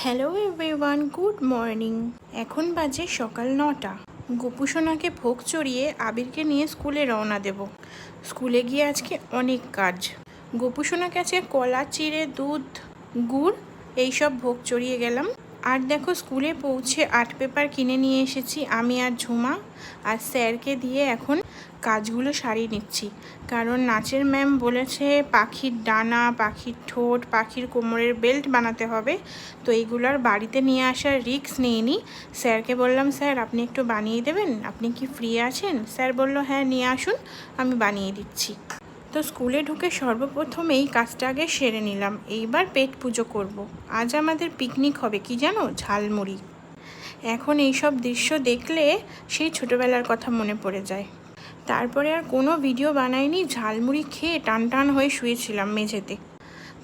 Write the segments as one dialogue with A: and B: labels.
A: Hello everyone, good morning. এখন বাজে সকাল 9টা। গোপুসোনাকে ভোগ চড়িয়ে আবিরকে নিয়ে স্কুলে রওনা দেব। স্কুলে গিয়ে আজকে অনেক কাজ। গোপুসোনাকে আজকে কলা, চিড়ে, দুধ, গুড় এইসব ভোগ চড়িয়ে গেলাম। আর দেখো, স্কুলে পৌঁছে আর্ট পেপার কিনে নিয়ে এসেছি আমি আর ঝুমা। আর স্যারকে দিয়ে এখন কাজগুলো সারিয়ে নিচ্ছি, কারণ নাচের ম্যাম বলেছে পাখির ডানা, পাখির ঠোঁট, পাখির কোমরের বেল্ট বানাতে হবে। তো এইগুলোর বাড়িতে নিয়ে আসার রিস্ক নিইনি। স্যারকে বললাম, স্যার আপনি একটু বানিয়ে দেবেন, আপনি কি ফ্রি আছেন? স্যার বলল, হ্যাঁ নিয়ে আসুন, আমি বানিয়ে দিচ্ছি। তো স্কুলে ঢুকে সর্বপ্রথম এই কাজটা আগে সেরে নিলাম। এইবার পেট পুজো করব। আজ আমাদের পিকনিক হবে, কি জানো, ঝালমুড়ি। এখন এইসব দৃশ্য দেখলে সেই ছোটোবেলার কথা মনে পড়ে যায়। তারপরে আর কোনো ভিডিও বানাইনি, ঝালমুড়ি খেয়ে টান টান হয়ে শুয়েছিলাম মেঝেতে,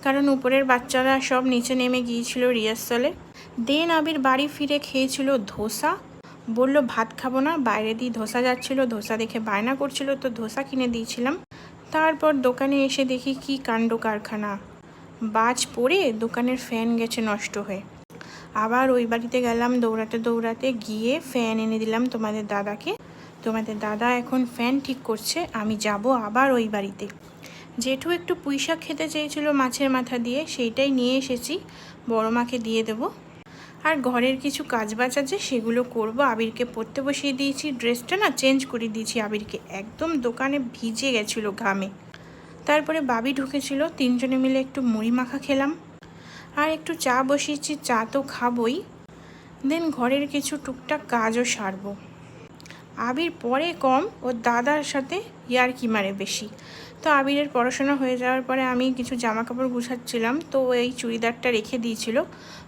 A: কারণ উপরের বাচ্চারা সব নিচে নেমে গিয়েছিল রিহার্সালে। দেন আবির বাড়ি ফিরে খেয়েছিল ধোসা, বলল ভাত খাবো না, বাইরে দিয়ে ধোসা যাচ্ছিল, ধোসা দেখে বায়না করছিল, তো ধোসা কিনে দিয়েছিলাম। তারপর দোকানে এসে দেখি কি কাণ্ড কারখানা, বাজ পড়ে দোকানের ফ্যান গেছে নষ্ট হয়ে। আবার ওই বাড়িতে গেলাম দৌড়াতে দৌড়াতে, গিয়ে ফ্যান এনে দিলাম তোমাদের দাদাকে। তোমাদের দাদা এখন ফ্যান ঠিক করছে, আমি যাব আবার ওই বাড়িতে। জেঠু একটু পুঁইশাক খেতে চেয়েছিল মাছের মাথা দিয়ে, সেইটাই নিয়ে এসেছি, বড় মাকে দিয়ে দেব। আর ঘরের কিছু কাজ বাজ আছে, সেগুলো করব। আবিরকে পরতে বসিয়ে দিয়েছি, ড্রেসটা না চেঞ্জ করে দিয়েছি আবিরকে, একদম দোকানে ভিজে গেছিলো ঘামে। তারপরে বাবি ঢুকেছিল, তিনজনে মিলে একটু মুড়ি মাখা খেলাম, আর একটু চা বসিয়েছি, চা তো খাবই। দেন ঘরের কিছু টুকটাক কাজও সারবো। আবির পরে কম, ওর দাদার সাথে ইয়ার্কি মারে বেশি। তো আবিরের পড়াশোনা হয়ে যাওয়ার পরে আমি কিছু জামা কাপড় গুছাচ্ছিলাম, তো এই চুড়িদারটা রেখে দিয়েছিল,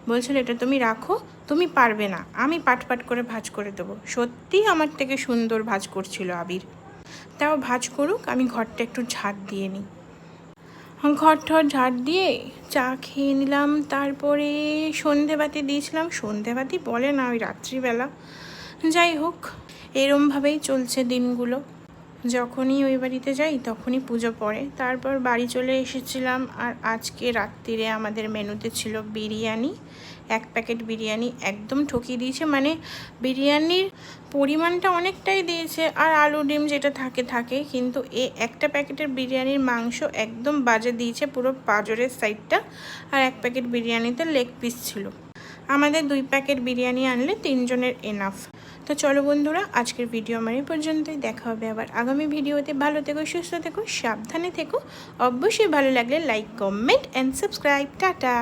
A: বলছিল এটা তুমি রাখো, তুমি পারবে না, আমি পাট পাট করে ভাঁজ করে দেবো। সত্যিই আমার থেকে সুন্দর ভাঁজ করছিল আবির। তাও ভাঁজ করুক, আমি ঘরটা একটু ঝাড় দিয়ে নিই। ঘর ঠর ঝাড় দিয়ে চা খেয়ে নিলাম। তারপরে সন্ধেবাতি দিয়েছিলাম, সন্ধেবাতি বলে না, ওই রাত্রিবেলা। যাই হোক, এরমভাবেই চলছে দিনগুলো। যখনই ওই বাড়িতে যাই তখনই পুজো পড়ে। তারপর বাড়ি চলে এসেছিলাম। আর আজকে রাত্রিরে আমাদের মেনুতে ছিল বিরিয়ানি, 1 প্যাকেট বিরিয়ানি। একদম ঠকিয়ে দিয়েছে, মানে বিরিয়ানির পরিমাণটা অনেকটাই দিয়েছে, আর আলু ডিম যেটা থাকে, কিন্তু একটা প্যাকেটের বিরিয়ানির মাংস একদম বাজে দিয়েছে, পুরো পাঁজরের সাইডটা। আর 1 প্যাকেট বিরিয়ানিতে লেগ পিস ছিল। আমাদের 2 প্যাকেট বিরিয়ানি আনলে 3 জনের এনাফ। তো চলো বন্ধুরা, আজকের ভিডিও আমার এই পর্যন্তই। দেখা হবে আবার আগামী ভিডিওতে। ভালো থেকো, সুস্থ থেকো, সাবধানে থেকো। অবশ্যই ভালো লাগলে like, comment and subscribe. Tata.